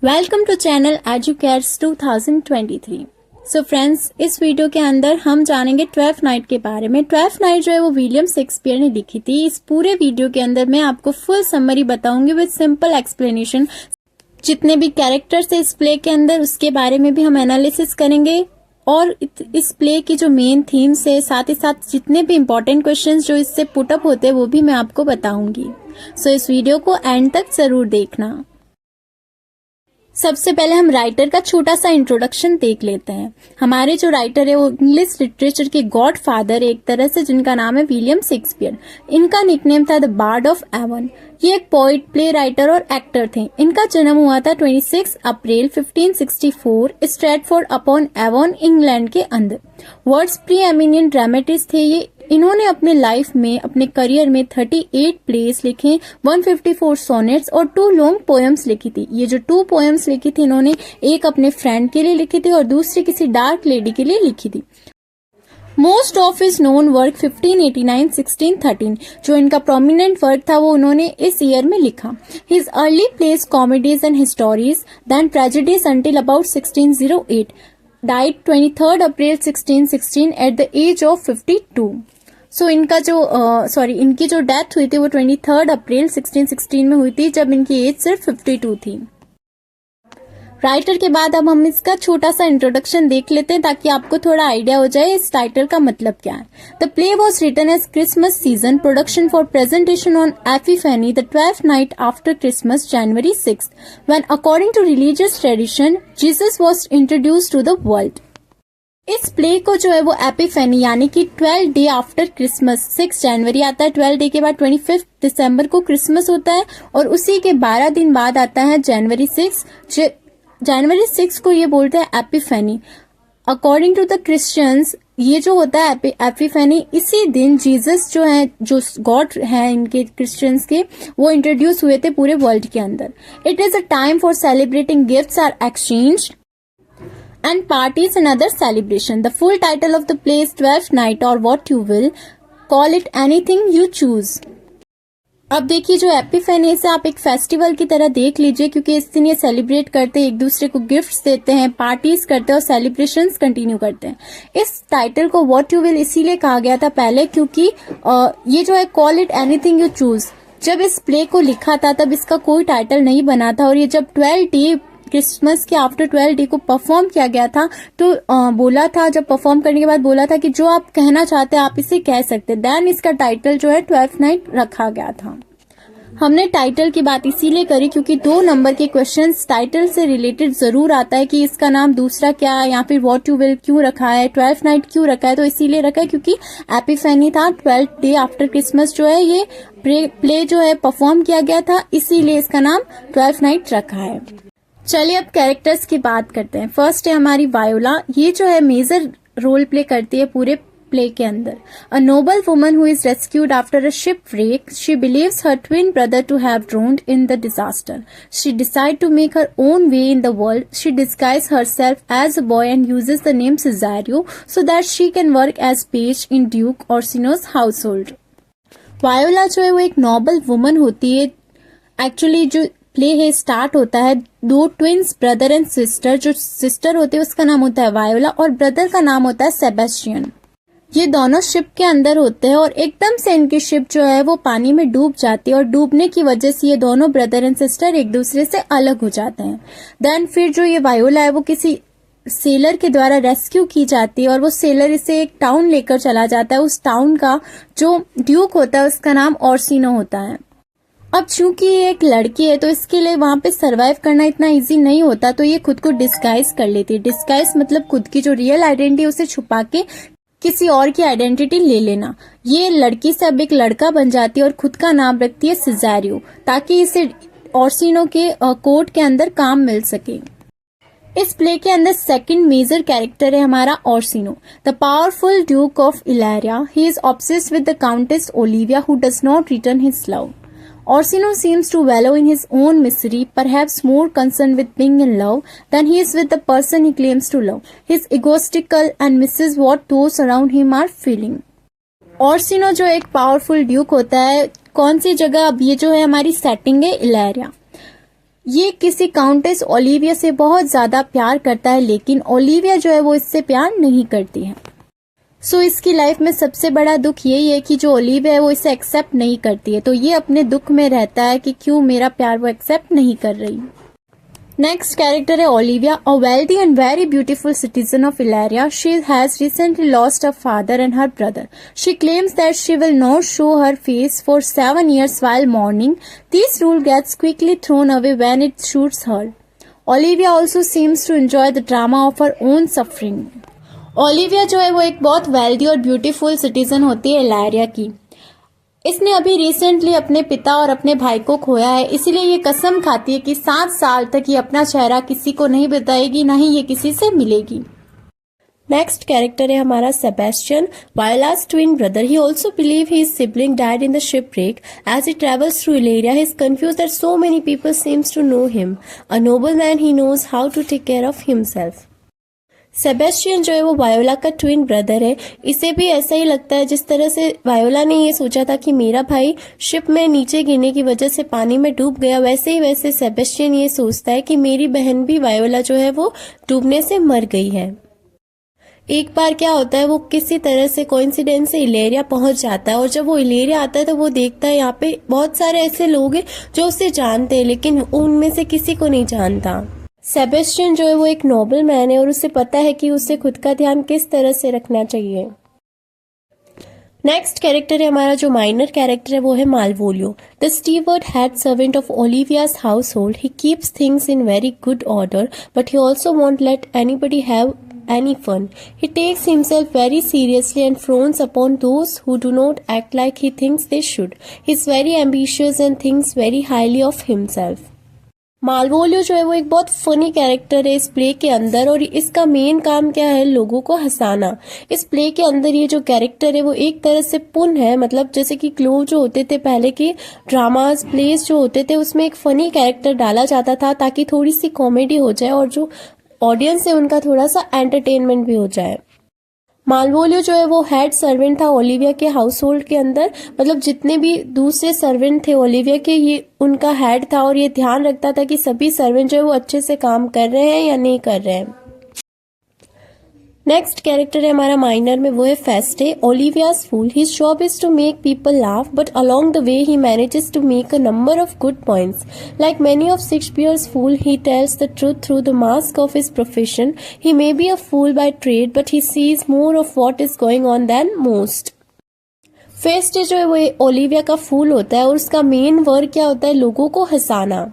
Welcome to channel Educates 2023। So friends, इस video के अंदर हम जानेंगे ट्वेल्थ नाइट के बारे में। ट्वेल्थ नाइट जो है वो विलियम शेक्सपियर ने लिखी थी। इस पूरे वीडियो के अंदर मैं आपको फुल समरी बताऊंगी विद सिंपल एक्सप्लेनेशन। जितने भी कैरेक्टर्स है इस प्ले के अंदर उसके बारे में भी हम एनालिसिस करेंगे और इस प्ले की जो मेन थीम्स है, साथ ही साथ जितने भी इंपॉर्टेंट क्वेश्चंस जो इससे पुटअप होते हैं वो भी मैं आपको बताऊंगी। सो इस वीडियो को एंड तक जरूर देखना। सबसे पहले हम राइटर का छोटा सा इंट्रोडक्शन देख लेते हैं। हमारे जो राइटर है वो इंग्लिश लिटरेचर के गॉड फादर एक तरह से, जिनका नाम है विलियम शेक्सपियर। इनका निकनेम था द बार्ड ऑफ एवन। ये एक पोइट, प्ले राइटर और एक्टर थे। इनका जन्म हुआ था 26 अप्रैल 1564 स्ट्रैटफोर्ड अपॉन एवन, इंग्लैंड के अंदर। वर्ड्स प्री एमिनेंट ड्रामेटिस्ट थे ये। इन्होंने अपने लाइफ में, अपने करियर में 38 प्लेस लिखे, 154 सोनेट्स और 2 लॉन्ग पोएम्स लिखी थी। ये जो 2 पोएम्स लिखी थी इन्होंने, एक अपने फ्रेंड के लिए लिखी थी और दूसरी किसी डार्क लेडी के लिए लिखी थी। Most of his known work 1589-1613, जो इनका प्रोमिनेंट वर्क था वो उन्होंने इस ईयर में लिखा। His early plays comedies and histories, then tragedies until about 1608, died 23 April 1616 at the age of 52। So इनका जो इनकी जो डेथ हुई थी वो 23 अप्रैल 1616 में हुई थी, जब इनकी एज सिर्फ 52 थी। राइटर के बाद अब हम इसका छोटा सा इंट्रोडक्शन देख लेते हैं ताकि आपको थोड़ा आइडिया हो जाए इस टाइटल का मतलब क्या है। The play was written as Christmas season production for presentation on Epiphany the 12th night after Christmas, January 6, when according to religious tradition Jesus was introduced to the world। इस play को जो है वो epiphany यानी कि 12 day after Christmas, 6 जनवरी आता है। 12 day के बाद 25 दिसंबर को क्रिसमस होता है और उसी के 12 दिन बाद आता है जनवरी 6। जनवरी 6 को ये बोलते हैं Epiphany. According to the Christians ये जो होता है एपिफेनी, इसी दिन जीसस जो है, जो गॉड है इनके क्रिश्चियंस के, वो इंट्रोड्यूस हुए थे पूरे वर्ल्ड के अंदर। It is a time for celebrating, gifts are exchanged and parties and other celebration. The full title of the play is 12th Night or what you will call it, anything you choose। अब देखिए, जो epiphany से आप एक festival की तरह देख लीजिए, क्योंकि इस दिन ये सेलिब्रेट करते हैं, एक दूसरे को गिफ्ट्स देते हैं, पार्टीज करते हैं और सेलिब्रेशंस कंटिन्यू करते हैं। इस टाइटल को व्हाट यू विल इसीलिए कहा गया था पहले, क्योंकि ये जो है call it anything you choose, जब इस प्ले को लिखा था तब इसका कोई टाइटल नहीं बना था और ये जब 12 डे क्रिसमस के आफ्टर 12 डे को परफॉर्म किया गया था तो बोला था, जब परफॉर्म करने के बाद बोला था कि जो आप कहना चाहते हैं आप इसे कह सकते हैं। देन इसका टाइटल जो है 12th नाइट रखा गया था। हमने टाइटल की बात इसीलिए करी क्योंकि 2 नंबर के क्वेश्चंस टाइटल से रिलेटेड जरूर आता है कि इसका नाम दूसरा क्या है, या फिर व्हाट यू विल क्यों रखा है, 12th नाइट क्यों रखा है। तो इसीलिए रखा है क्योंकि एपिफेनी था, 12 डे आफ्टर क्रिसमस जो है ये प्ले जो है परफॉर्म किया गया था, इसीलिए इसका नाम 12th नाइट रखा है। चलिए अब कैरेक्टर्स की बात करते हैं। फर्स्ट है हमारी वायोला। ये जो है मेजर रोल प्ले करती है पूरे प्ले के अंदर। A noble woman who is rescued after a shipwreck, she believes her twin brother to have drowned in the disaster. She decide to make her own way in the world. She disguise herself as a boy and uses the name Cesario so that she can work as page in Duke Orsino's household। Voila जो है वो एक Nobel woman होती है। Actually जो play है start होता है 2 ट्विंस, ब्रदर एंड सिस्टर। जो सिस्टर होती है उसका नाम होता है वायोला और ब्रदर का नाम होता है सेबेस्टियन। ये दोनों शिप के अंदर होते हैं और एकदम से इनकी शिप जो है वो पानी में डूब जाती है और डूबने की वजह से ये दोनों ब्रदर एंड सिस्टर एक दूसरे से अलग हो जाते हैं। देन फिर जो ये वायोला है वो किसी सेलर के द्वारा रेस्क्यू की जाती है और वो सेलर इसे एक टाउन लेकर चला जाता है। उस टाउन का जो ड्यूक होता है उसका नाम ऑर्सिनो होता है। अब चूंकि ये एक लड़की है तो इसके लिए वहां पे सरवाइव करना इतना इजी नहीं होता, तो ये खुद को डिस्गाइज कर लेती है। डिस्गाइज मतलब खुद की जो रियल आइडेंटिटी उसे छुपा के किसी और की आइडेंटिटी ले लेना। ये लड़की से अब एक लड़का बन जाती है और खुद का नाम रखती है सिजारियो, ताकि इसे ऑर्सिनो के कोर्ट के अंदर काम मिल सके। इस प्ले के अंदर सेकंड मेजर कैरेक्टर है हमारा Orsino, the powerful duke of Illyria. He is obsessed with the countess Olivia who does not return his love. Orsino seems to wallow in his own misery, perhaps more concerned with being in love than he is with the person he claims to love. He is egotistical and misses what those around him are feeling. Orsino जो एक powerful Duke होता है, कौन सी जगह, अब ये जो है हमारी सेटिंग है इलेरिया। ये किसी काउंटेस ओलिविया से बहुत ज्यादा प्यार करता है, लेकिन ओलिविया जो है वो इससे प्यार नहीं करती है। सो इसकी लाइफ में सबसे बड़ा दुख यही है कि जो ओलिविया है वो इसे एक्सेप्ट नहीं करती है, तो ये अपने दुख में रहता है कि क्यों मेरा प्यार वो एक्सेप्ट नहीं कर रही। नेक्स्ट कैरेक्टर है Olivia, a wealthy and very beautiful citizen of Illyria. She has recently lost her father and her brother. She claims that she will not show her face for 7 years while mourning. This rule gets quickly thrown away when it suits her. Olivia also seems to enjoy the drama of her own suffering. Olivia जो है वो एक बहुत wealthy और beautiful citizen होती है इलेरिया की। इसने अभी रिसेंटली अपने पिता और अपने भाई को खोया है, इसीलिए ये कसम खाती है कि 7 साल तक ये अपना चेहरा किसी को नहीं बताएगी, ना ही ये किसी से मिलेगी। नेक्स्ट कैरेक्टर है हमारा Sebastian, वायोला's twin brother. He also believes his sibling died in the shipwreck. As he travels through Illyria, he is confused that so many people seems to know him. A nobleman, he knows how to take care of himself. Sebastian जो है वो voila का twin brother है। इसे भी ऐसा ही लगता है जिस तरह से वायोला ने ये सोचा था कि मेरा भाई शिप में नीचे गिरने की वजह से पानी में डूब गया, वैसे सेबेस्टियन ये सोचता है कि मेरी बहन भी वायोला जो है वो डूबने से मर गई है। एक बार क्या होता है, वो किसी तरह से कोइंसिडेंस से इलेरिया पहुंच जाता है और जब वो इलेरिया आता है तो वो देखता है यहाँ पे बहुत सारे ऐसे लोग हैं जो उसे जानते हैं, लेकिन उनमें से किसी को नहीं जानता। सेबेस्टियन जो है वो एक नोबल मैन है और उसे पता है कि उसे खुद का ध्यान किस तरह से रखना चाहिए। नेक्स्ट कैरेक्टर है हमारा जो माइनर कैरेक्टर है वो है Malvolio, the steward head servant of Olivia's household. He keeps things in very good order, but he also won't let anybody have any fun. He takes himself very seriously and frowns upon those who do not act like he thinks they should. He is very ambitious and thinks very highly of himself. Malvolio जो है वो एक बहुत funny character है इस play के अंदर और इसका मेन काम क्या है, लोगों को हंसाना। इस प्ले के अंदर ये जो कैरेक्टर है वो एक तरह से पुन है, मतलब जैसे कि क्लो जो होते थे पहले के ड्रामास प्लेस जो होते थे उसमें एक फनी कैरेक्टर डाला जाता था ताकि थोड़ी सी कॉमेडी हो जाए और जो ऑडियंस है उनका थोड़ा सा एंटरटेनमेंट भी हो जाए। मालवोलियो जो है वो हेड सर्वेंट था ओलिविया के हाउस होल्ड के अंदर, मतलब जितने भी दूसरे सर्वेंट थे ओलिविया के ये उनका हेड था और ये ध्यान रखता था कि सभी सर्वेंट जो है वो अच्छे से काम कर रहे हैं या नहीं कर रहे हैं। नेक्स्ट कैरेक्टर है हमारा माइनर में वो है फेस्टे, ओलिविया's fool. His job is to make people laugh, but along the way he manages to make a number of good points. Like many of Shakespeare's fool, he tells the truth through the mask of his profession. He may be a fool by trade, but he sees more of what is going on than most. फेस्टे जो है वो Olivia का फूल होता है और उसका main work क्या होता है, लोगों को हंसाना।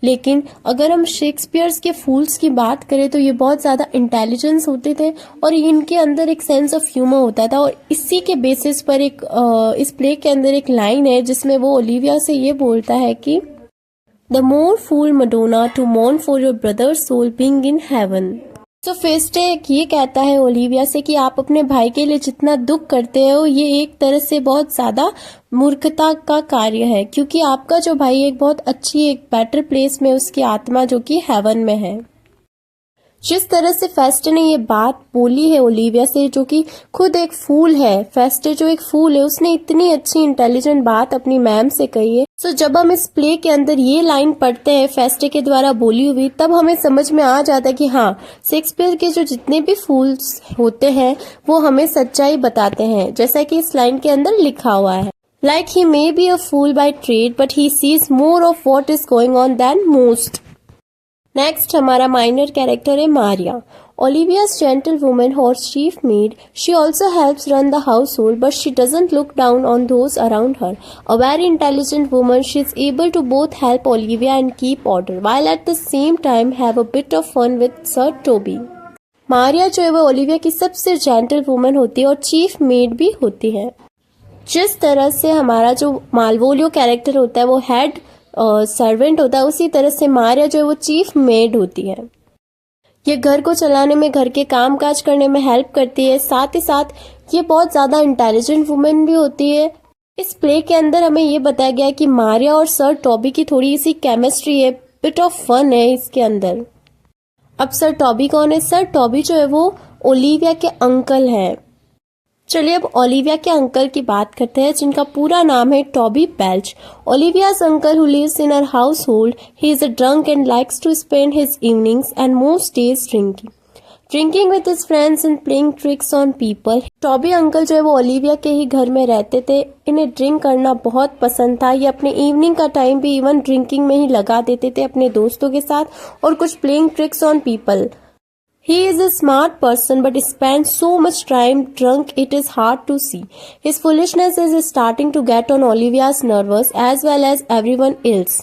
लेकिन अगर हम शेक्सपियर्स के फूल्स की बात करें तो ये बहुत ज़्यादा इंटेलिजेंस होते थे और इनके अंदर एक सेंस ऑफ ह्यूमर होता था और इसी के बेसिस पर एक इस प्ले के अंदर एक लाइन है जिसमें वो ओलिविया से ये बोलता है कि the more fool Madonna to mourn for your brother's soul being in heaven. तो फेस्टे ये कहता है ओलिविया से कि आप अपने भाई के लिए जितना दुख करते हो ये एक तरह से बहुत ज़्यादा मूर्खता का कार्य है, क्योंकि आपका जो भाई एक बहुत अच्छी एक बेटर प्लेस में उसकी आत्मा जो कि हेवन में है। जिस तरह से फेस्टे ने ये बात बोली है ओलिविया से, जो कि खुद एक फूल है, फेस्टे जो एक फूल है उसने इतनी अच्छी इंटेलिजेंट बात अपनी मैम से कही है। सो जब हम इस प्ले के अंदर ये लाइन पढ़ते हैं फेस्टे के द्वारा बोली हुई, तब हमें समझ में आ जाता है कि हाँ, शेक्सपियर के जो जितने भी फूल्स होते हैं वो हमें सच्चाई बताते हैं, जैसा कि इस लाइन के अंदर लिखा हुआ है। Like he may be a fool by trade, but he sees more of what is going on than most. Next हमारा माइनर कैरेक्टर है Maria, ओलिविया's gentle woman or chief maid. She also helps run the household, but she doesn't look down on those around her. A very intelligent woman, she is able to both help Olivia and keep order, while at the same time have a bit of fun with Sir Toby. Maria जो है वो Olivia की सबसे gentle woman होती है और chief made भी होती है। जिस तरह से हमारा जो मालवोलियो कैरेक्टर होता है वो हेड सर्वेंट होता है, उसी तरह से मारिया जो है वो चीफ मेड होती है। ये घर को चलाने में, घर के काम काज करने में हेल्प करती है, साथ ही साथ ये बहुत ज़्यादा इंटेलिजेंट वुमेन भी होती है। इस प्ले के अंदर हमें ये बताया गया है कि मारिया और सर टॉबी की थोड़ी सी केमिस्ट्री है, बिट ऑफ फन है इसके अंदर। अब सर टॉबी कौन है? सर टॉबी जो है वो ओलिविया के अंकल हैं। चलिए अब ओलिविया के अंकल की बात करते हैं जिनका पूरा नाम है Toby Belch. Olivia's uncle who lives in her household, he is a drunk and likes to spend his evenings and most days drinking with his friends and playing tricks on people। Toby uncle जो है वो Olivia के ही घर में रहते थे। इन्हें drink करना बहुत पसंद था। ये अपने इवनिंग का टाइम भी इवन ड्रिंकिंग में ही लगा देते थे अपने दोस्तों के साथ और कुछ playing tricks on people. He is a smart person but spends so much time drunk it is hard to see. His foolishness is starting to get on Olivia's nerves as well as everyone else.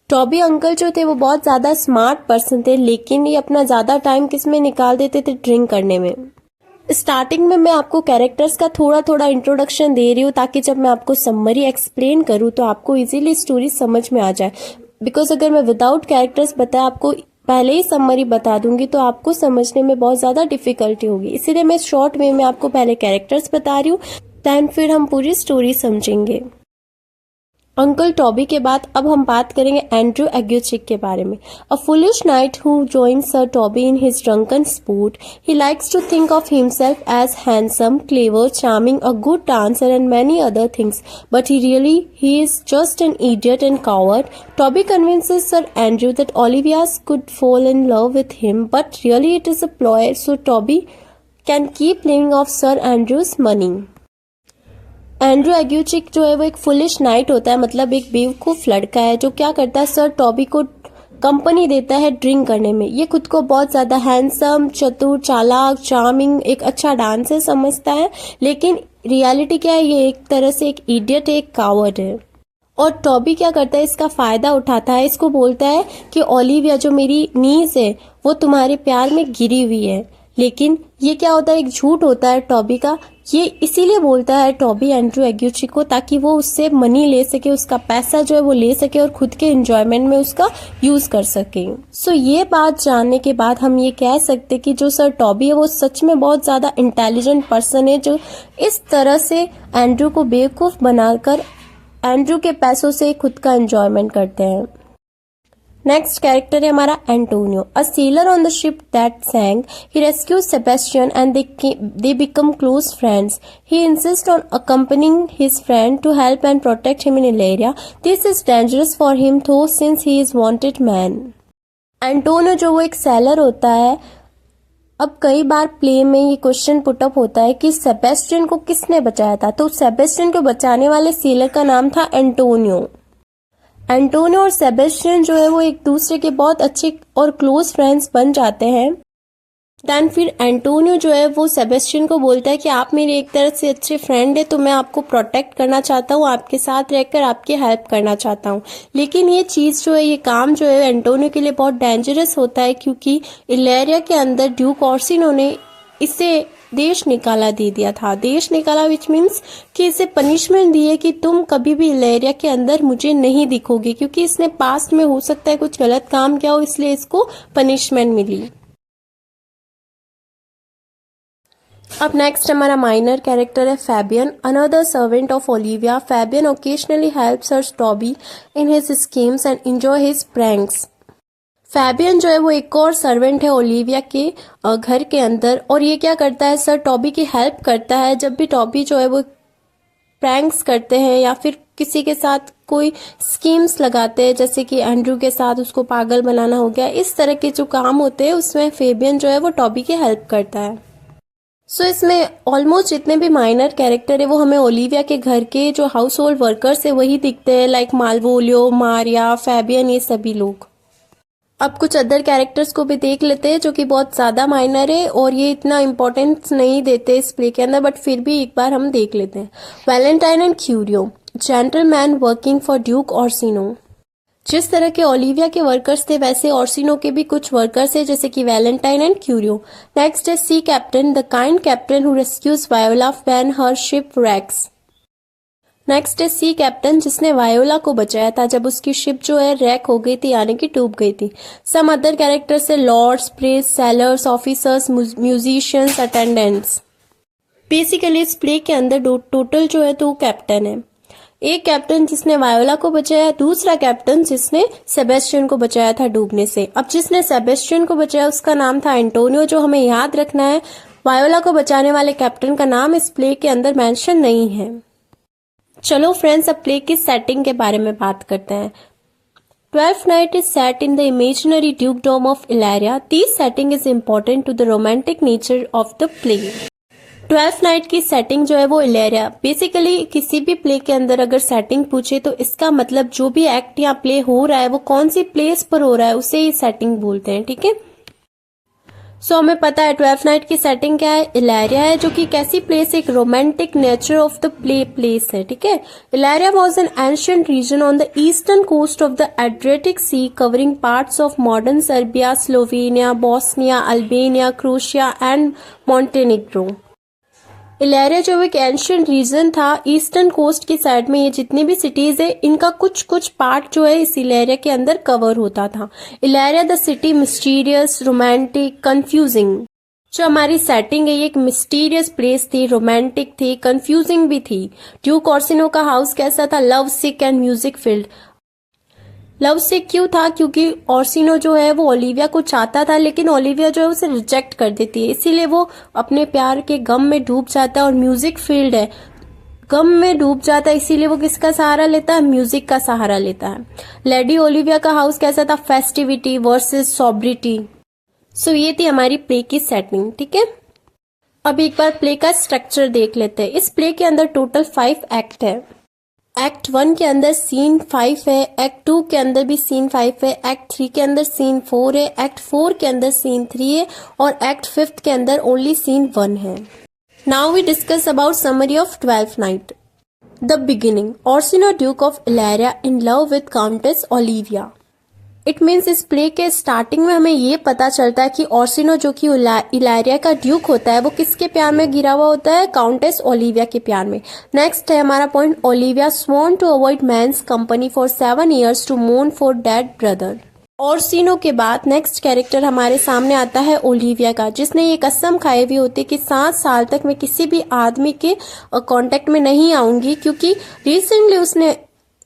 Toby uncle जो थे वो बहुत ज़्यादा smart person थे लेकिन ये अपना ज़्यादा टाइम किस में निकाल देते थे, ड्रिंक करने में। स्टार्टिंग में मैं आपको कैरेक्टर्स का थोड़ा थोड़ा इंट्रोडक्शन दे रही हूँ ताकि जब मैं आपको समरी एक्सप्लेन करूँ तो आपको इजीली स्टोरी समझ में आ जाए। बिकॉज अगर मैं विदाउट कैरेक्टर्स बताया आपको पहले ही समरी बता दूंगी तो आपको समझने में बहुत ज़्यादा डिफिकल्टी होगी, इसीलिए मैं शॉर्ट वे में आपको पहले कैरेक्टर्स बता रही हूँ, दैन फिर हम पूरी स्टोरी समझेंगे। अंकल टॉबी के बाद अब हम बात करेंगे एंड्रू एग्यूचिक के बारे में। A foolish knight who joins sir Toby in his drunken sport. He likes to think of himself as handsome, clever, charming, a good dancer and many other things, but he is just an idiot and coward. Toby convinces Sir Andrew that Olivia could fall in love with him, but really it is a ploy so Toby can keep living off Sir Andrew's money. Andrew Aguecheek जो है वो एक foolish night होता है, मतलब एक बेवकूफ लड़का है जो क्या करता है, सर टॉबी को कंपनी देता है ड्रिंक करने में। ये खुद को बहुत ज्यादा हैंडसम, चतुर, चालाक, चार्मिंग, एक अच्छा डांसर समझता है, लेकिन रियलिटी क्या है, ये एक तरह से एक इडियट, एक कावर्ड है। और टॉबी क्या करता है, इसका फायदा उठाता है, इसको बोलता है कि ओलिविया जो मेरी नीज है वो तुम्हारे प्यार में गिरी हुई है। लेकिन ये क्या होता है, एक झूठ होता है टॉबी का। ये इसीलिए बोलता है टॉबी एंड्रू एग्यूचिक को ताकि वो उससे मनी ले सके, उसका पैसा जो है वो ले सके और खुद के एंजॉयमेंट में उसका यूज कर सके। सो ये बात जानने के बाद हम ये कह सकते कि जो सर टॉबी है वो सच में बहुत ज्यादा इंटेलिजेंट पर्सन है जो इस तरह से एंड्रू को बेवकूफ बनाकर एंड्रू के पैसों से खुद का एंजॉयमेंट करते हैं। नेक्स्ट कैरेक्टर है हमारा Antonio, a sailor on the ship that sank. He rescues Sebastian and they become close friends. He insists on accompanying his friend to help and protect him in Illyria. This is dangerous for him though since he is wanted man. Antonio जो वो एक seller होता है, अब कई बार play में ये question put up होता है कि सेबेस्टियन को किसने बचाया था, तो सेबेस्टियन को बचाने वाले सेलर का नाम था एंटोनियो। एंटोनियो और सेबेस्टियन जो है वो एक दूसरे के बहुत अच्छे और क्लोज फ्रेंड्स बन जाते हैं। दैन फिर एंटोनियो जो है वो सेबेस्टियन को बोलता है कि आप मेरे एक तरह से अच्छे फ्रेंड है तो मैं आपको प्रोटेक्ट करना चाहता हूँ, आपके साथ रहकर आपकी हेल्प करना चाहता हूँ। लेकिन ये चीज़ जो है, ये काम जो है एंटोनियो के लिए बहुत डेंजरस होता है क्योंकि इलेरिया के अंदर ड्यूक ऑर्सिनो ने इसे देश निकाला दे दिया था। देश निकाला विच मीन्स कि इसे पनिशमेंट दी है कि तुम कभी भी इलेरिया के अंदर मुझे नहीं दिखोगे, क्योंकि इसने पास्ट में हो सकता है कुछ गलत काम किया हो, इसलिए इसको पनिशमेंट मिली। अब नेक्स्ट हमारा माइनर कैरेक्टर है Fabian, another servant of Olivia. Fabian occasionally helps her Toby in his schemes and enjoy his pranks. Fabian जो है वो एक और सर्वेंट है ओलिविया के घर के अंदर, और ये क्या करता है, सर टॉबी की हेल्प करता है जब भी टॉबी जो है वो प्रैंक्स करते हैं या फिर किसी के साथ कोई स्कीम्स लगाते हैं, जैसे कि एंड्रू के साथ उसको पागल बनाना हो गया, इस तरह के जो काम होते हैं उसमें फैबियन जो है वो टॉबी की हेल्प करता है। सो इसमें ऑलमोस्ट जितने भी माइनर कैरेक्टर है वो हमें ओलिविया के घर के जो हाउस होल्ड वर्कर्स है वही दिखते हैं, लाइक मालवोलियो, मारिया, फैबियन, ये सभी लोग। अब कुछ अदर कैरेक्टर्स को भी देख लेते हैं जो कि बहुत ज्यादा माइनर है और ये इतना इम्पोर्टेंस नहीं देते इस प्ले के अंदर, बट फिर भी एक बार हम देख लेते हैं। Valentine and curio, gentleman working for Duke Orsino. जिस तरह के ओलिविया के वर्कर्स थे वैसे ऑर्सिनो के भी कुछ वर्कर्स है, जैसे कि वैलेंटाइन एंड क्यूरियो। नेक्स्ट है sea captain, the kind captain who rescues Viola when her ship wrecks. Next है सी कैप्टन, जिसने वायोला को बचाया था जब उसकी शिप जो है रैक हो गई थी, यानी कि डूब गई थी। सम अदर कैरेक्टर्स है lords, priest, sailors, officers, musicians, attendants. Basically इस प्ले के अंदर टोटल जो है 2 कैप्टन है। एक कैप्टन जिसने वायोला को बचाया, दूसरा कैप्टन जिसने सेबेस्टियन को बचाया था डूबने से। अब जिसने सेबेस्टियन को बचाया उसका नाम था एंटोनियो। जो हमें याद रखना है वायोला को बचाने वाले कैप्टन का नाम इस प्ले के अंदर मेंशन नहीं है। चलो फ्रेंड्स, अब प्ले की सेटिंग के बारे में बात करते हैं। Twelfth Night is set in the imaginary dukedom of Illyria. This setting is important to the romantic nature of the play. Twelfth Night की सेटिंग जो है वो इलेरिया, बेसिकली किसी भी प्ले के अंदर अगर सेटिंग पूछे तो इसका मतलब जो भी एक्ट या प्ले हो रहा है वो कौन सी प्लेस पर हो रहा है उसे ही सेटिंग बोलते हैं, ठीक है। सो हमें पता है 12th नाइट की सेटिंग क्या है, इलेरिया है, जो कि कैसी प्लेस, एक romantic nature of the place है, ठीक है। Illyria was an ancient region on the eastern coast of the Adriatic Sea covering parts of modern Serbia, Slovenia, Bosnia, Albania, Croatia and Montenegro. Illyria जो एक ancient region था eastern coast की side में, ये जितनी भी सिटीज है इनका कुछ कुछ पार्ट जो है इस इलेरिया के अंदर कवर होता था। Illyria the city mysterious, romantic, confusing. जो हमारी सेटिंग है ये एक मिस्टीरियस प्लेस थी, रोमांटिक थी, कंफ्यूजिंग भी थी। ड्यूक ऑर्सिनो का हाउस कैसा था, love sick and music field. Love sick क्यों था, क्योंकि ऑर्सिनो जो है वो ओलिविया को चाहता था लेकिन ओलिविया जो है उसे रिजेक्ट कर देती है, इसीलिए वो अपने प्यार के गम में डूब जाता है। और म्यूजिक फील्ड है, गम में डूब जाता है, इसीलिए वो किसका सहारा लेता है, म्यूजिक का सहारा लेता है। लेडी ओलिविया का हाउस कैसा था, फेस्टिविटी वर्सेस सॉब्रिटी। सो ये थी हमारी प्ले की सेटिंग, ठीक है। अब एक बार प्ले का स्ट्रक्चर देख लेते हैं। इस प्ले के अंदर टोटल 5 एक्ट है। एक्ट 1 के अंदर सीन 5 है, एक्ट 2 के अंदर भी सीन 5 है, एक्ट 3 के अंदर सीन 4 है, एक्ट 4 के अंदर सीन 3 है और एक्ट 5 के अंदर ओनली सीन 1 है। Now we discuss about summary of 12th night. The beginning, Orsino duke of Illyria in love with countess Olivia. It means इस प्ले के स्टार्टिंग में हमें ये पता चलता है कि ऑर्सिनो जो कि इलेरिया का ड्यूक होता है वो किसके प्यार में गिरा हुआ होता है, काउंटेस ओलिविया के प्यार में। नेक्स्ट है हमारा point, Olivia sworn to avoid men's company for 7 years to mourn for dead brother. Orsino के बाद नेक्स्ट कैरेक्टर हमारे सामने आता है ओलिविया का, जिसने ये कसम खाई हुई होती है कि 7 साल तक मैं किसी भी आदमी के कांटेक्ट में नहीं आऊंगी, क्योंकि रिसेंटली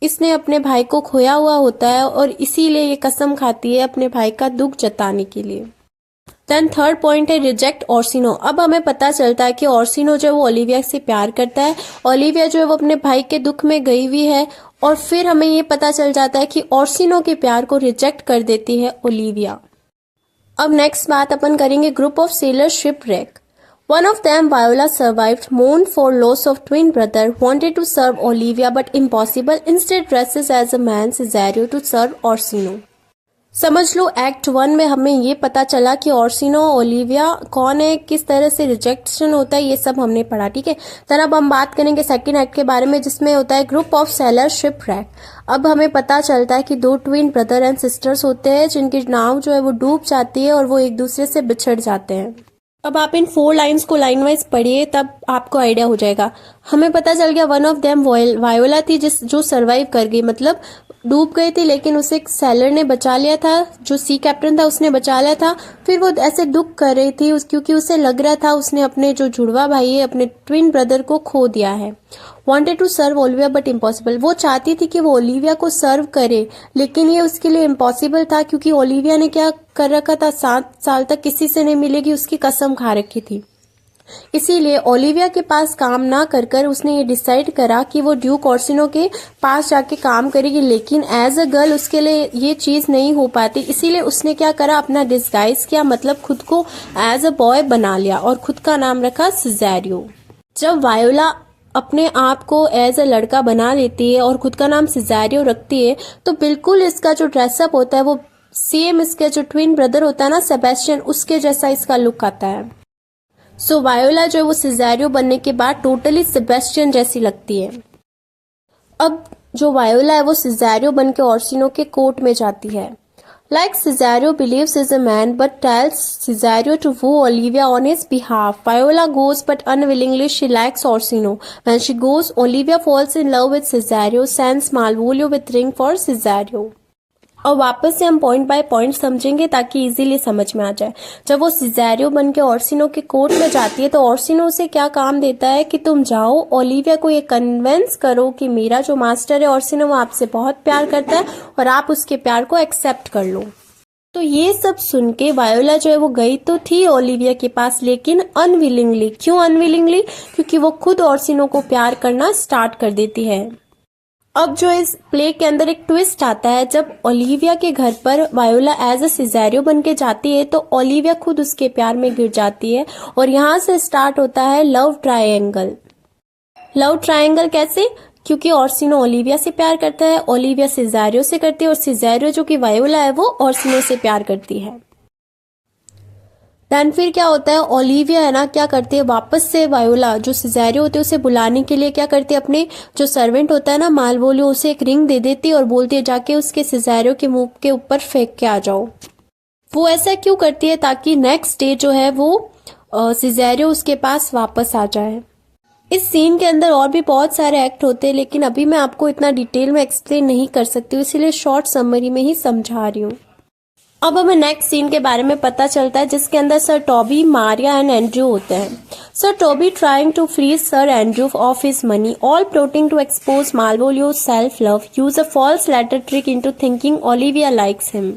इसने अपने भाई को खोया हुआ होता है और इसीलिए ये कसम खाती है अपने भाई का दुख जताने के लिए। देन थर्ड पॉइंट है रिजेक्ट ऑर्सिनो। अब हमें पता चलता है कि ऑर्सिनो जो है वो ओलिविया से प्यार करता है, ओलिविया जो है वो अपने भाई के दुख में गई हुई है और फिर हमें ये पता चल जाता है कि ऑर्सिनो के प्यार को रिजेक्ट कर देती है ओलिविया। अब नेक्स्ट बात अपन करेंगे group of seller shipwreck. One of them, Viola, survived, mourned for loss of twin brother, wanted to serve Olivia but impossible, instead dresses as a man, Cesario, to serve Orsino. समझ लो act 1 में हमें ये पता चला कि Orsino Olivia कौन है, किस तरह से रिजेक्शन होता है, ये सब हमने पढ़ा, ठीक है। तर अब हम बात करेंगे सेकंड एक्ट के बारे में, जिसमें होता है ग्रुप ऑफ सेलर शिपरेक। अब हमें पता चलता है कि 2 ट्विन ब्रदर एंड सिस्टर्स होते हैं जिनकी नाव जो है वो डूब जाती है और वो एक दूसरे से बिछड़ जाते हैं। अब आप इन 4 लाइन्स को लाइन वाइज पढ़िए, तब आपको आइडिया हो जाएगा। हमें पता चल गया वन ऑफ देम वायोला थी जो सरवाइव कर गई, मतलब डूब गई थी लेकिन उसे एक सेलर ने बचा लिया था, जो सी कैप्टन था उसने बचा लिया था। फिर वो ऐसे दुख कर रही थी क्योंकि उसे लग रहा था उसने अपने जो जुड़वा भाई है, अपने ट्विन ब्रदर को खो दिया है। Wanted to serve Olivia but impossible. वो चाहती थी कि वो ओलिविया को सर्व करे लेकिन ये उसके लिए इम्पॉसिबल था, क्योंकि ओलिविया ने क्या कर रखा था, 7 साल तक किसी से नहीं मिलेगी उसकी कसम खा रखी थी। इसीलिए ओलिविया के पास काम ना कर कर उसने ये डिसाइड करा कि वो ड्यूक ऑर्सिनो के पास जाके काम करेगी, लेकिन एज अ गर्ल उसके लिए ये चीज नहीं हो पाती। इसीलिए उसने क्या करा, अपना डिस्गाइज किया, मतलब खुद को एज अ बॉय बना लिया और खुद का नाम रखा सिजेरियो। जब वायोला अपने आप को एज अ लड़का बना लेती है और खुद का नाम सिजेरियो रखती है, तो बिल्कुल इसका जो ड्रेसअप होता है वो सेम इसके जो ट्विन ब्रदर होता है ना सेबेस्टियन, उसके जैसा इसका लुक आता है। सो वायोला जो है वो सिजेरियो बनने के बाद टोटली सेबेस्टियन जैसी लगती है। अब जो वायोला है वो सिजेरियो बन के ऑर्सिनो के कोर्ट में जाती है। Like Cesario believes is a man but tells Cesario to woo Olivia on his behalf. Viola goes but unwillingly she likes Orsino. When she goes, Olivia falls in love with Cesario, sends Malvolio with ring for Cesario. और वापस से हम point by point समझेंगे ताकि easily समझ में आ जाए। जब वो सिजेरियो बन के ऑर्सिनो के कोर्ट में जाती है तो ऑर्सिनो उसे क्या काम देता है कि तुम जाओ ओलिविया को ये कन्विंस करो कि मेरा जो मास्टर है ऑर्सिनो वो आपसे बहुत प्यार करता है और आप उसके प्यार को एक्सेप्ट कर लो। तो ये सब सुन के वायोला जो है वो गई तो थी ओलिविया के पास, लेकिन अनविलिंगली। क्यों अनविलिंगली? क्योंकि वो खुद ऑर्सिनो को प्यार करना स्टार्ट कर देती है। अब जो इस प्ले के अंदर एक ट्विस्ट आता है, जब ओलिविया के घर पर वायोला एज अ सिजेरियो बन के जाती है तो ओलिविया खुद उसके प्यार में गिर जाती है और यहाँ से स्टार्ट होता है लव ट्रायंगल। लव ट्रायंगल कैसे? क्योंकि ऑर्सिनो ओलिविया से प्यार करता है, ओलिविया सिजेरियो से करती है और सिजेरियो जो कि वायोला है वो ऑर्सिनो से प्यार करती है। देन फिर क्या होता है, ओलिविया है ना क्या करती है, वापस से वायोला जो सिजेरियो होती है उसे बुलाने के लिए क्या करती है, अपने जो सर्वेंट होता है ना मालवोलियो, उसे एक रिंग दे देती है और बोलती है जाके उसके सिजेरियो के मुंह के ऊपर फेंक के आ जाओ। वो ऐसा क्यों करती है? ताकि नेक्स्ट डे जो है वो सिजेरियो उसके पास वापस आ जाए। इस सीन के अंदर और भी बहुत सारे एक्ट होते हैं, लेकिन अभी मैं आपको इतना डिटेल में एक्सप्लेन नहीं कर सकती हूँ, इसीलिए शॉर्ट समरी में ही समझा रही हूँ। अब हमें नेक्स्ट सीन के बारे में पता चलता है, जिसके अंदर Sir Toby, Maria and Andrew होते हैं। Sir Toby trying to free Sir Andrew of his money, all plotting to expose Malvolio's self love, use a false letter trick into thinking Olivia likes him.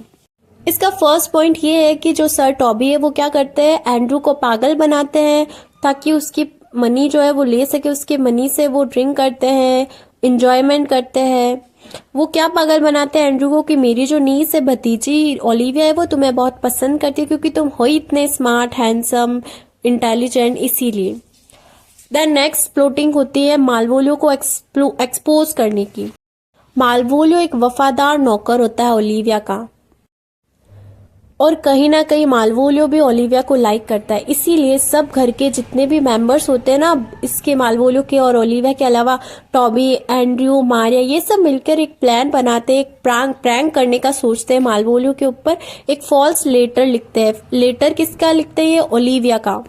इसका first point ये है कि जो sir Toby है वो क्या करते हैं, एंड्रयू को पागल बनाते हैं ताकि उसकी मनी जो है वो ले सके, उसके मनी से वो ड्रिंक करते हैं, इंजॉयमेंट करते हैं। वो क्या पागल बनाते हैं एंड्रयू को कि मेरी जो नीस है, भतीजी ओलिविया है, वो तुम्हें बहुत पसंद करती है क्योंकि तुम हो इतने स्मार्ट, हैंडसम, इंटेलिजेंट, इसीलिए। देन नेक्स्ट प्लॉटिंग होती है मालवोलियो को एक्सपोज करने की। मालवोलियो एक वफादार नौकर होता है ओलिविया का और कहीं ना कहीं मालवोलियो भी ओलिविया को लाइक करता है, इसीलिए सब घर के जितने भी मेंबर्स होते हैं ना इसके, मालवोलियो के और ओलिविया के अलावा टॉबी, एंड्रयू, मारिया, ये सब मिलकर एक प्लान बनाते हैं, एक प्रैंक करने का सोचते हैं मालवोलियो के ऊपर। एक फॉल्स लेटर लिखते हैं। लेटर किसका लिखते हैं? ये ओलिविया का।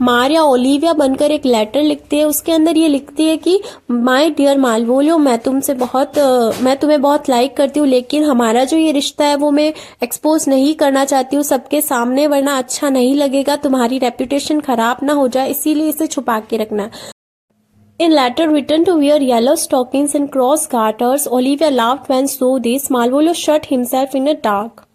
मारिया ओलिविया बनकर एक लेटर लिखती है, उसके अंदर ये लिखती है कि माय डियर मालवोलियो, मैं तुम्हें बहुत लाइक करती हूँ, लेकिन हमारा जो ये रिश्ता है वो मैं एक्सपोज नहीं करना चाहती हूँ सबके सामने, वरना अच्छा नहीं लगेगा, तुम्हारी रेपुटेशन खराब ना हो जाए, इसीलिए इसे छुपा के रखना। In letter written to wear yellow stockings and cross garters, Olivia laughed when saw this. Malvolio shut himself in a dark.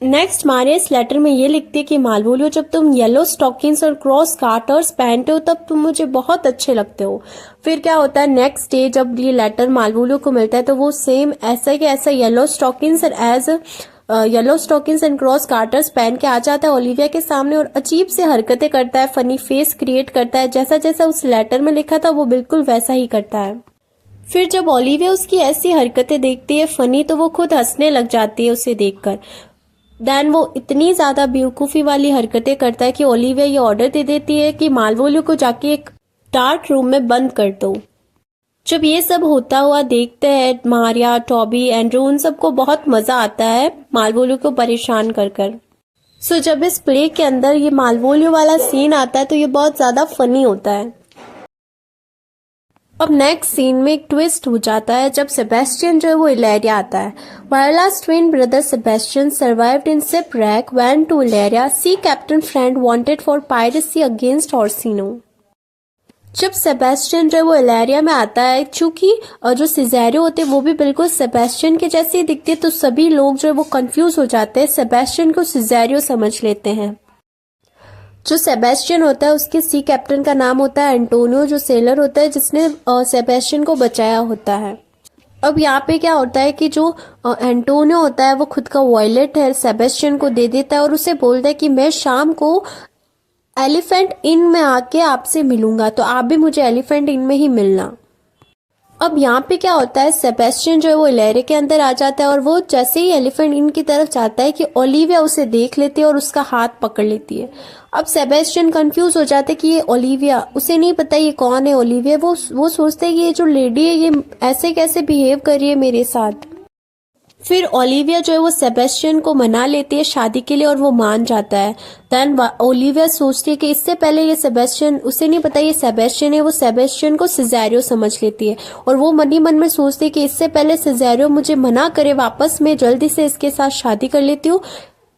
Next Maria इस लेटर में ये लिखती है कि मालवोलियो, जब तुम येलो स्टॉकिंग्स और क्रॉस गार्टर्स पहनते हो तब तुम मुझे बहुत अच्छे लगते हो। फिर क्या होता है, नेक्स्ट डे जब ये लेटर मालवोलियो को मिलता है तो वो सेम ऐसा कि ऐसा येलो स्टॉकिंग्स एंड क्रॉस गार्टर्स पहन के आ जाता है ओलिविया के सामने और अजीब से हरकतें करता है, फनी फेस क्रिएट करता है, जैसा जैसा उस लेटर में लिखा था वो बिल्कुल वैसा ही करता है। फिर जब ओलिविया उसकी ऐसी हरकतें देखती है फनी, तो वो खुद हंसने लग जाती है उसे देखकर। देन वो इतनी ज्यादा बेवकूफी वाली हरकतें करता है कि ओलिविया ये ऑर्डर दे देती है कि मालवोलियो को जाके एक डार्क रूम में बंद कर दो। जब ये सब होता हुआ देखते हैं मारिया, टॉबी, एंड्रयू, उन सबको बहुत मजा आता है मालवोलियो को परेशान कर कर। सो जब इस प्ले के अंदर ये मालवोलियो वाला सीन आता है तो ये बहुत ज्यादा फनी होता है। अब नेक्स्ट सीन में एक ट्विस्ट हो जाता है जब सेबेस्टियन जो है वो इलेरिया आता है। वायोला's twin brother Sebastian survived in shipwreck, went to Illyria, sea captain friend wanted for piracy against Orsino. जब सेबेस्टियन जो है वो इलेरिया में आता है, चूंकि जो सिजेरियो होते हैं वो भी बिल्कुल सेबेस्टियन के जैसे ही दिखते हैं, तो सभी लोग जो है वो कंफ्यूज हो जाते हैं, सेबेस्टियन को सिजेरियो समझ लेते हैं। जो सेबेस्टियन होता है उसके सी कैप्टन का नाम होता है एंटोनियो, जो सेलर होता है जिसने सेबेस्टियन को बचाया होता है। अब यहाँ पे क्या होता है कि जो एंटोनियो होता है वो खुद का वॉयलेट है सेबेस्टियन को दे देता है और उसे बोलता है कि मैं शाम को एलिफेंट इन में आके आपसे मिलूंगा, तो आप भी मुझे एलिफेंट इन में ही मिलना। अब यहाँ पे क्या होता है, सेबेस्टियन जो है वो इलेरिया के अंदर आ जाता है और वो जैसे ही एलिफेंट इन की तरफ जाता है कि ओलिविया उसे देख लेती है और उसका हाथ पकड़ लेती है। अब सेबेस्टियन कंफ्यूज हो जाते हैं कि ये ओलिविया, उसे नहीं पता ये कौन है ओलिविया। वो सोचते हैं कि ये जो लेडी है ये ऐसे कैसे बिहेव कर रही है मेरे साथ। फिर ओलिविया जो है वो सेबेस्टियन को मना लेती है शादी के लिए और वो मान जाता है। देन ओलिविया सोचती है कि इससे पहले ये सेबेस्टियन, उसे नहीं पता ये सेबेस्टियन है, वो सेबेस्टियन को सिजेरियो समझ लेती है और वो मन ही मन में सोचती है कि इससे पहले सिजेरियो मुझे मना करे वापस, मैं जल्दी से इसके साथ शादी कर लेती हूँ।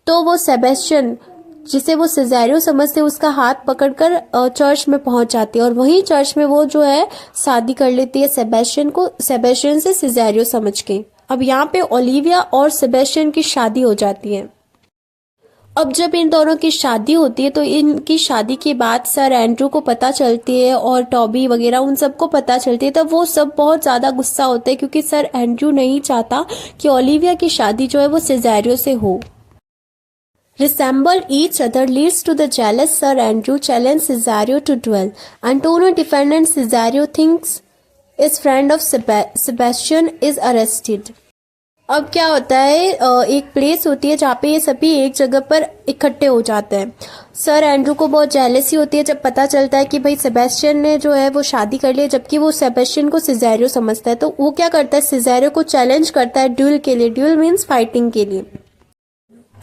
तो वो सेबेस्टियन जिसे वो सिजेरियो समझते उसका हाथ पकड़कर चर्च में पहुंच जाती है और वहीं चर्च में वो जो है शादी कर लेती है सेबेस्टियन से सिजेरियो समझ के। अब यहाँ पे ओलिविया और सेबेस्टियन की शादी हो जाती है। अब जब इन दोनों की शादी होती है तो इनकी शादी के बाद सर एंड्रू को पता चलती है और टॉबी वगैरह उन सबको पता चलती है, तब वो सब बहुत ज़्यादा गुस्सा होते हैं क्योंकि सर एंड्रू नहीं चाहता कि ओलिविया की शादी जो है वो सिज़ेरियो से हो। Resemble each other leads to the jealous Sir Andrew challenge Cesario to duel. Antonio defendant Cesario thinks his friend of Sebastian is arrested. अब क्या होता है, एक प्लेस होती है जहाँ पे ये सभी एक जगह पर इकट्ठे हो जाते हैं। सर एंड्रू को बहुत जेलसी होती है जब पता चलता है कि भाई सेबेस्टियन ने जो है वो शादी कर ली है, जबकि वो सेबेस्टियन को सिज़ेरियो समझता है। तो वो क्या करता है, सिज़ेरियो को चैलेंज करता है ड्यूल के लिए। ड्यूल मीन्स फाइटिंग के लिए।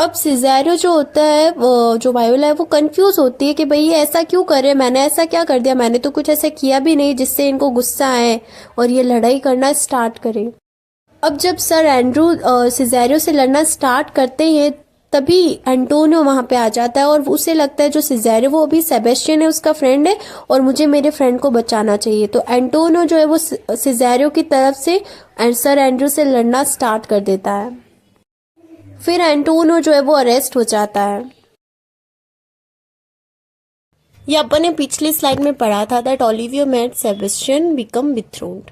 अब सिज़ेरियो जो होता है, वो जो वायोला है, वो कंफ्यूज होती है कि भाई ये ऐसा क्यों कर रहे हैं, मैंने ऐसा क्या कर दिया, मैंने तो कुछ ऐसा किया भी नहीं जिससे इनको गुस्सा आए और ये लड़ाई करना स्टार्ट करें। अब जब सर एंड्रू सिज़ेरियो से लड़ना स्टार्ट करते हैं तभी एंटोनियो वहां पे आ जाता है और उसे लगता है जो सिज़ेरियो वो अभी सेबेस्टियन है, उसका फ्रेंड है और मुझे मेरे फ्रेंड को बचाना चाहिए। तो एंटोनियो जो है वो सिज़ेरियो की तरफ से सर एंड्रू से लड़ना स्टार्ट कर देता है। फिर एंटोनियो जो है वो अरेस्ट हो जाता है। ये अपन ने पिछली स्लाइड में पढ़ा था that Olivia made Sebastian become betrothed.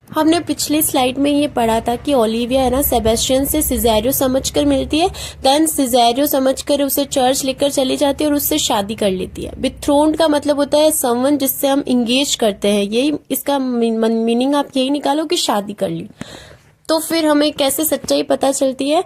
हमने पिछली स्लाइड में ये पढ़ा था कि ओलिविया है ना सेबेस्टियन से सिज़ेरियो समझकर मिलती है, देन सिज़ेरियो समझकर उसे चर्च लेकर चली जाती है और उससे शादी कर लेती है। बिथ्रोन्ड का मतलब होता है समवन जिससे हम इंगेज करते हैं, यही इसका मीनिंग आप यही निकालो कि शादी कर ली। तो फिर हमें कैसे सच्चाई पता चलती है,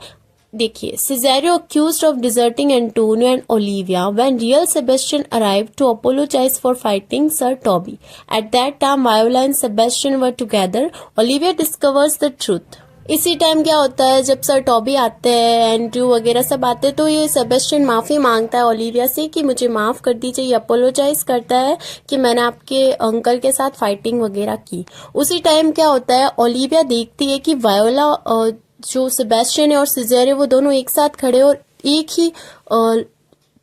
देखिए, Cesario accused of deserting Antonio and Olivia when real Sebastian arrived to apologize for fighting Sir Toby. At that time, Viola and Sebastian were together. Olivia discovers the truth. इसी टाइम क्या होता है, जब सर टॉबी आते हैं, Andrew वगैरह सब आते हैं, तो ये सेबेस्टियन माफ़ी मांगता है ओलिविया से कि मुझे माफ़ कर दीजिए। ये अपोलोजाइज करता है कि मैंने आपके अंकल के साथ फाइटिंग वगैरह की। उसी टाइम क्या होता है, ओलिविया देखती है कि वायोला जो सेबेस्टियन है और सिज़ेरियो वो दोनों एक साथ खड़े और एक ही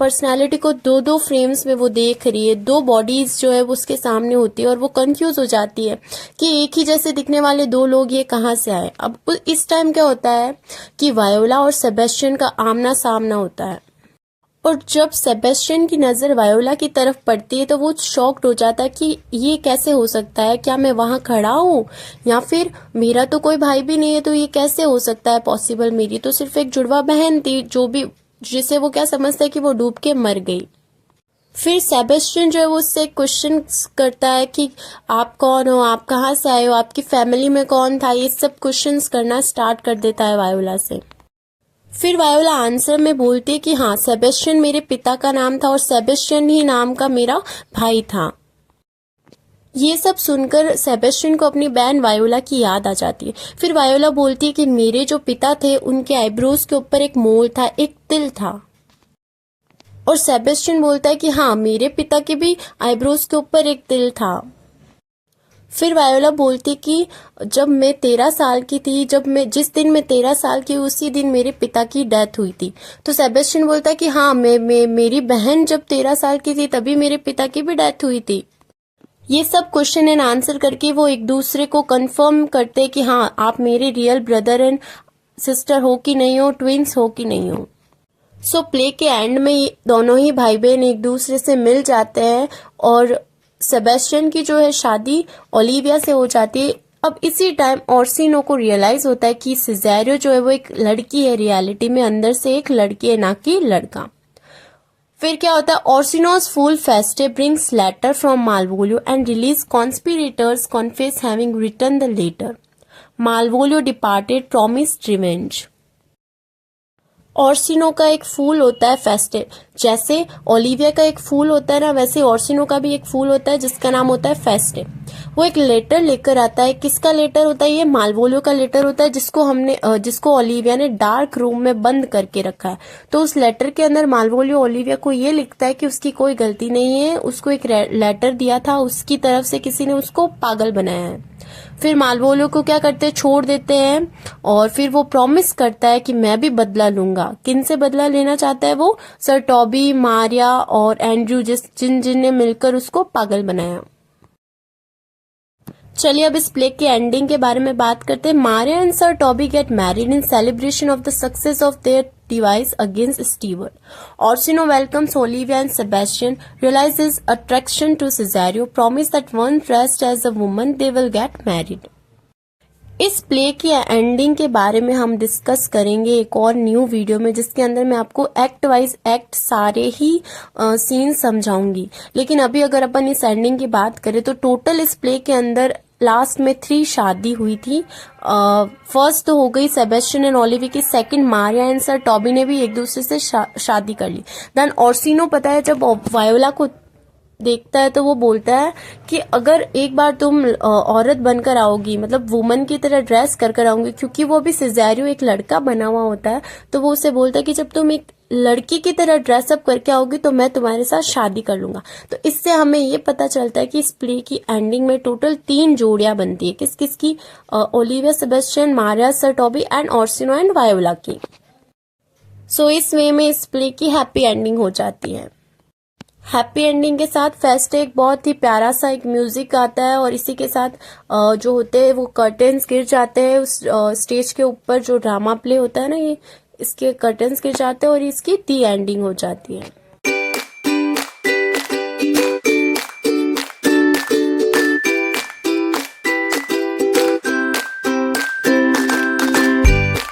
पर्सनालिटी को दो दो फ्रेम्स में वो देख रही है, दो बॉडीज जो है वो उसके सामने होती है और वो कंफ्यूज हो जाती है कि एक ही जैसे दिखने वाले दो लोग ये कहाँ से आए। अब इस टाइम क्या होता है कि वायोला और सेबेस्टियन का आमना सामना होता है और जब सेबेस्टियन की नज़र वायोला की तरफ पड़ती है तो वो शॉक्ड हो जाता है कि ये कैसे हो सकता है, क्या मैं वहाँ खड़ा हूँ या फिर मेरा तो कोई भाई भी नहीं है, तो ये कैसे हो सकता है पॉसिबल, मेरी तो सिर्फ एक जुड़वा बहन थी जो भी जिसे वो क्या समझता है कि वो डूब के मर गई। फिर सेबेस्टियन जो है वो उससे क्वेश्चन करता है कि आप कौन हो, आप कहाँ से आए हो, आपकी फैमिली में कौन था, ये सब क्वेश्चंस करना स्टार्ट कर देता है वायोला से। फिर वायोला आंसर में बोलती है कि हाँ, सेबेस्टियन मेरे पिता का नाम था और सेबेस्टियन ही नाम का मेरा भाई था। ये सब सुनकर सेबेस्टियन को अपनी बहन वायोला की याद आ जाती है। फिर वायोला बोलती है कि मेरे जो पिता थे उनके आईब्रोज के ऊपर एक मोल था, एक तिल था। और सेबेस्टियन बोलता है कि हाँ, मेरे पिता के भी आईब्रोज के ऊपर एक तिल था। फिर वायोला बोलती कि जब मैं 13 साल की थी, जिस दिन मैं 13 साल की उसी दिन मेरे पिता की डेथ हुई थी। तो सेबेस्टियन बोलता है कि हाँ, मेरी बहन जब 13 साल की थी तभी मेरे पिता की भी डेथ हुई थी। ये सब क्वेश्चन एंड आंसर करके वो एक दूसरे को कंफर्म करते कि हाँ, आप मेरे रियल ब्रदर एंड सिस्टर हो कि नहीं हो, ट्विंस हो कि नहीं हो। सो प्ले के एंड में दोनों ही भाई बहन एक दूसरे से मिल जाते हैं और सेबेस्टियन की जो है शादी ओलिविया से हो जाती है। अब इसी टाइम ओर्सिनो को रियलाइज होता है कि सिज़ेरियो जो है वो एक लड़की है, रियलिटी में अंदर से एक लड़की है, ना कि लड़का। फिर क्या होता है, Orsino's fool Feste brings letter from Malvolio and release conspirators confess having written the letter. Malvolio departed promised revenge. Orsino का एक फूल होता है फेस्टे, जैसे ओलिविया का एक फूल होता है ना, वैसे ओर्सिनो का भी एक फूल होता है जिसका नाम होता है फेस्टे। वो एक लेटर लेकर आता है। किसका लेटर होता है? ये मालवोलियो का लेटर होता है जिसको ओलिविया ने डार्क रूम में बंद करके रखा है। तो उस लेटर के अंदर मालवोलियो ओलिविया को ये लिखता है कि उसकी कोई गलती नहीं है, उसको एक लेटर दिया था, उसकी तरफ से किसी ने उसको पागल बनाया है। फिर मालवोलियो को क्या करते हैं, छोड़ देते हैं और फिर वो प्रॉमिस करता है कि मैं भी बदला लूंगा। किन से बदला लेना चाहता है वो? सर टॉबी, मारिया और एंड्रू जिनने मिलकर उसको पागल बनाया। चलिए अब इस प्ले की एंडिंग के बारे में बात करते हैं। Maria and sir Toby get married in celebration of the success of their device against Stewart. Orsino welcomes Olivia and Sebastian, realizes his attraction to Cesario, promise that once dressed as a woman they will get married. इस play की ending के बारे में हम discuss करेंगे एक और new video में, जिसके अंदर मैं आपको एक्ट वाइज एक्ट सारे ही सीन समझाऊंगी। लेकिन अभी अगर अपन इस एंडिंग की बात करें तो टोटल इस प्ले के अंदर लास्ट में 3 शादी हुई थी। फर्स्ट तो हो गई सेबेस्टियन एंड ओलिविया की, second Maria and sir Toby ने भी एक दूसरे से शादी कर ली। देन ऑर्सिनो पता है जब वायोला को देखता है तो वो बोलता है कि अगर एक बार तुम औरत बनकर आओगी, मतलब वुमन की तरह ड्रेस कर आओगी, क्योंकि वो भी सिजेरियो एक लड़का बना हुआ होता है, तो वो उसे बोलता है कि जब तुम एक लड़की की तरह ड्रेसअप करके आओगी तो मैं तुम्हारे साथ शादी कर लूंगा। तो इससे हमें ये पता चलता है कि इस प्ले की एंडिंग में टोटल 3 जोड़ियां बनती है। किस किस की? Olivia Sebastian, Maria sir Toby and Orsino and voila की। सो इस वे में इस प्ले की हैप्पी एंडिंग हो जाती है। हैप्पी एंडिंग के साथ फेस्ट एक बहुत ही प्यारा सा एक म्यूजिक आता है और इसी के साथ जो होते हैं वो कर्टेन्स गिर जाते हैं उस स्टेज के ऊपर, जो ड्रामा प्ले होता है ना, ये इसके कर्टेन्स गिर जाते हैं और इसकी दी एंडिंग हो जाती है।